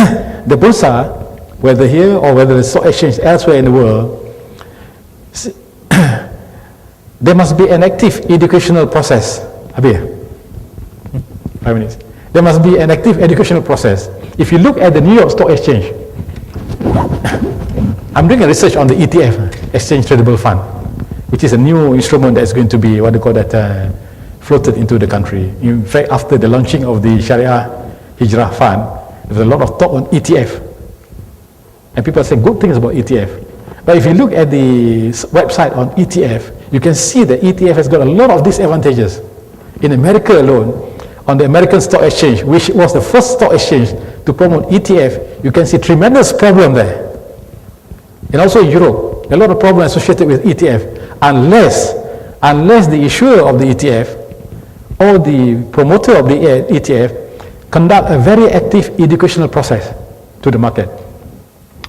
the bursa, whether here or whether the stock exchange elsewhere in the world, there must be an active educational process. Abir, 5 minutes. There must be an active educational process. If you look at the New York Stock Exchange, I'm doing a research on the ETF, Exchange Tradable Fund, which is a new instrument that's going to be, what they call that, floated into the country. In fact, after the launching of the Sharia Hijrah Fund, there's a lot of talk on ETF. And people say good things about ETF. But if you look at the website on ETF, you can see that ETF has got a lot of disadvantages. In America alone, on the American Stock Exchange, which was the first stock exchange to promote ETF, you can see tremendous problem there. And also in Europe, a lot of problems associated with ETF, unless the issuer of the ETF or the promoter of the ETF conduct a very active educational process to the market,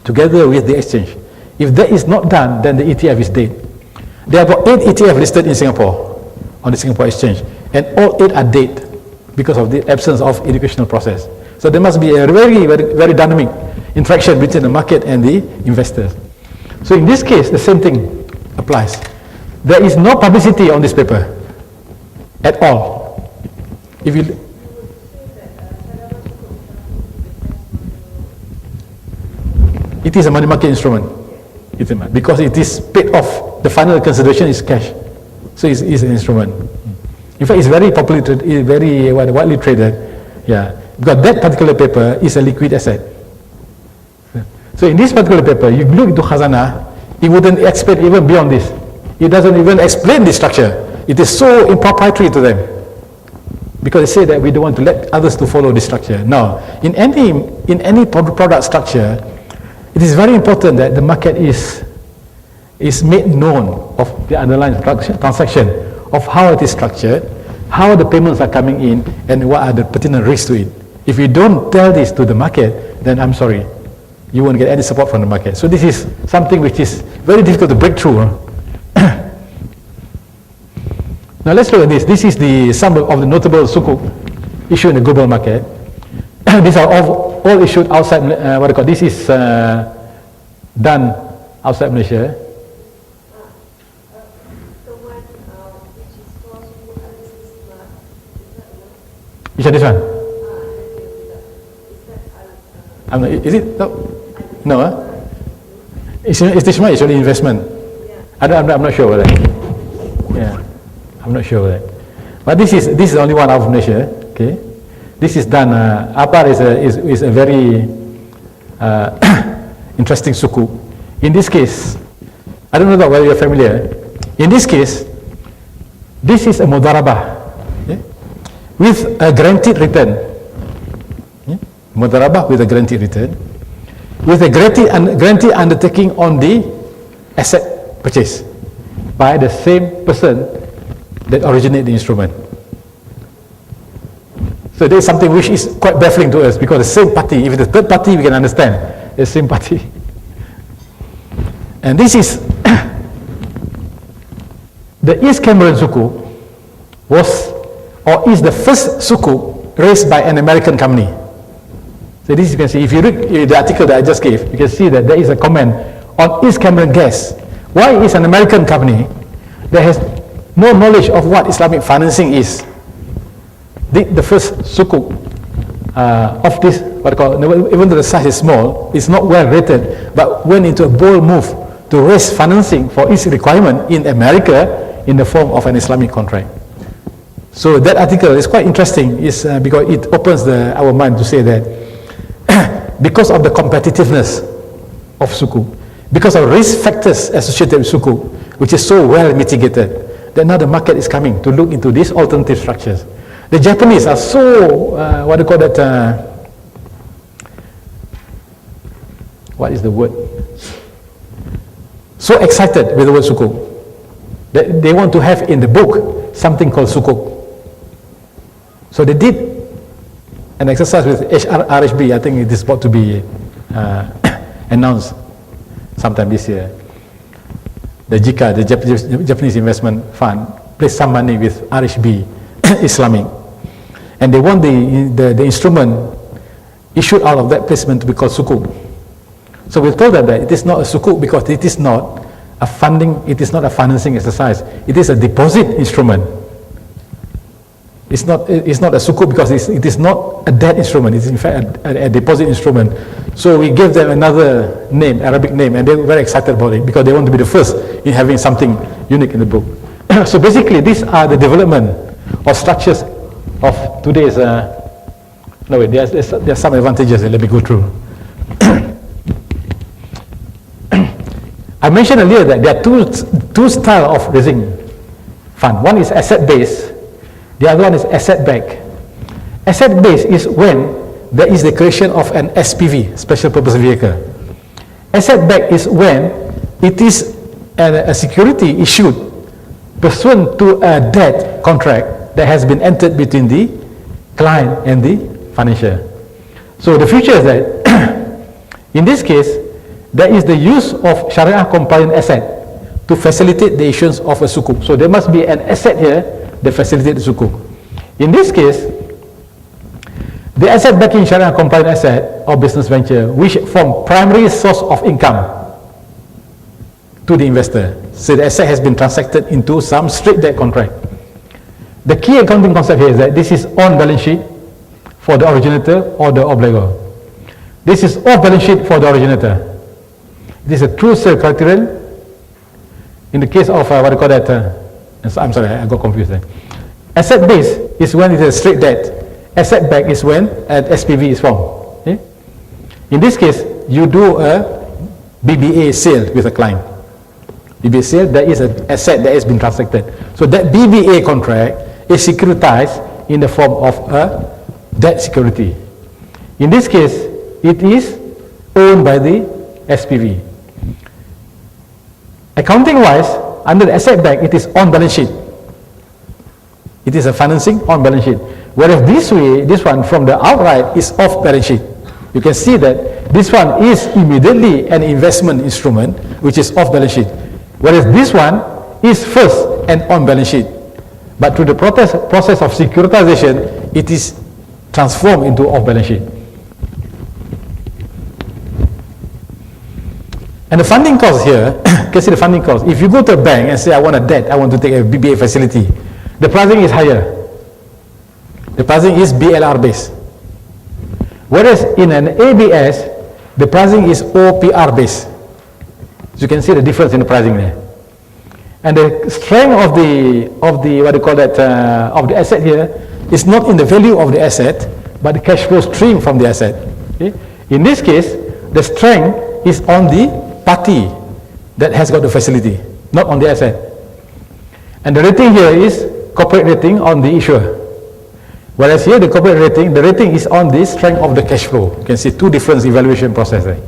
together with the exchange. If that is not done, then the ETF is dead. There are about 8 ETF listed in Singapore, on the Singapore Exchange, and all 8 are dead because of the absence of educational process. So there must be a very, very, very dynamic interaction between the market and the investors. So in this case, the same thing applies. There is no publicity on this paper at all. If you it is a money market instrument, because it is paid off. The final consideration is cash, so it's an instrument. In fact, it's very popular, very widely traded. Yeah, because that particular paper is a liquid asset. So in this particular paper, you look into Khazanah, it wouldn't expand even beyond this. It doesn't even explain the structure. It is so improprietary to them, because they say that we don't want to let others to follow this structure. Now, in any product structure, it is very important that the market is made known of the underlying transaction, of how it is structured, how the payments are coming in, and what are the pertinent risks to it. If you don't tell this to the market, then I'm sorry, you won't get any support from the market. So this is something which is very difficult to break through. Now let's look at this. This is some of the notable sukuk issued in the global market. These are all issued outside, this is done outside Malaysia. Which one, this one? Is it? No. It's usually investment. I'm not sure about that. Yeah, I'm not sure about that. But this is only one out of Malaysia. Okay, this is done. APAR is a very interesting sukuk. In this case, I don't know whether you're familiar. In this case, this is a mudarabah. With a guaranteed return. Mudarabah with a guaranteed return. with a guarantee undertaking on the asset purchase by the same person that originated the instrument. So there is something which is quite baffling to us, because the same party, if it's the third party we can understand, the same party. And this is the East Cameron Sukuk was or is the first Sukuk raised by an American company. So this you can see, if you read the article that I just gave, you can see that there is a comment on East Cameron Gas. Why is an American company that has no knowledge of what Islamic financing is, the first Sukuk of this, what I call, even though the size is small, it's not well rated, but went into a bold move to raise financing for its requirement in America in the form of an Islamic contract. So that article is quite interesting, because it opens our mind to say that because of the competitiveness of Sukuk, because of risk factors associated with Sukuk, which is so well mitigated, that now the market is coming to look into these alternative structures. The Japanese are so, what is the word? So excited with the word Sukuk that they want to have in the book something called Sukuk. So they did an exercise with RHB. I think it is about to be announced sometime this year. The JICA, the Japanese Investment Fund, placed some money with RHB Islamic, and they want the instrument issued out of that placement to be called Sukuk. So we told them that it is not a Sukuk because it is not a funding, it is not a financing exercise. It is a deposit instrument. It's not a Sukuk because it is not a debt instrument. It's in fact a deposit instrument. So we gave them another name, Arabic name, and they were very excited about it because they want to be the first in having something unique in the book. So basically, these are the development or structures of today's. No wait, there are some advantages. Let me go through. I mentioned earlier that there are two styles of raising fund. One is asset-based. The other one is asset-backed. Asset-based is when there is the creation of an SPV, special purpose vehicle. Asset-backed is when it is a security issued pursuant to a debt contract that has been entered between the client and the financier. So the future is that in this case, there is the use of Sharia compliant asset to facilitate the issuance of a Sukuk. So there must be an asset here that facilitates the Sukuk. In this case, the asset backing Sharia compliant asset or business venture which form primary source of income to the investor. So the asset has been transacted into some straight debt contract. The key accounting concept here is that this is on balance sheet for the originator or the obligor. This is off balance sheet for the originator. This is a true sale criterion. In the case of I'm sorry, I got confused there. Asset base is when it is a straight debt. Asset back is when an SPV is formed. Okay? In this case, you do a BBA sale with a client. BBA sale, there is an asset that has been transacted. So that BBA contract is securitized in the form of a debt security. In this case, it is owned by the SPV. Accounting-wise, under the asset back, it is on balance sheet. It is a financing on balance sheet. Whereas this one from the outright is off balance sheet. You can see that this one is immediately an investment instrument which is off balance sheet. Whereas this one is first and on balance sheet. But through the process of securitization, it is transformed into off balance sheet. And the funding cost here, you can see the funding cost. If you go to a bank and say, I want a debt, I want to take a BBA facility, the pricing is higher. The pricing is BLR based. Whereas in an ABS, the pricing is OPR based. So you can see the difference in the pricing there. And the strength of the asset here is not in the value of the asset, but the cash flow stream from the asset. Okay? In this case, the strength is on the party that has got the facility, not on the asset. And the rating here is corporate rating on the issuer. Whereas here the corporate rating, the rating is on the strength of the cash flow. You can see two different evaluation processes there.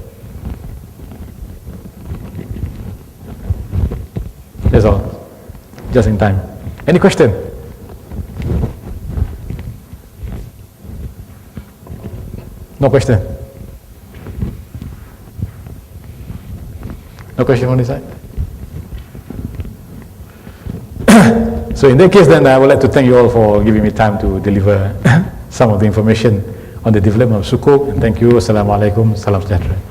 just in time. Any question? No question? No question on this side? So in that case, then I would like to thank you all for giving me time to deliver some of the information on the development of Sukuk. And thank you. Assalamualaikum. Salam sejahtera.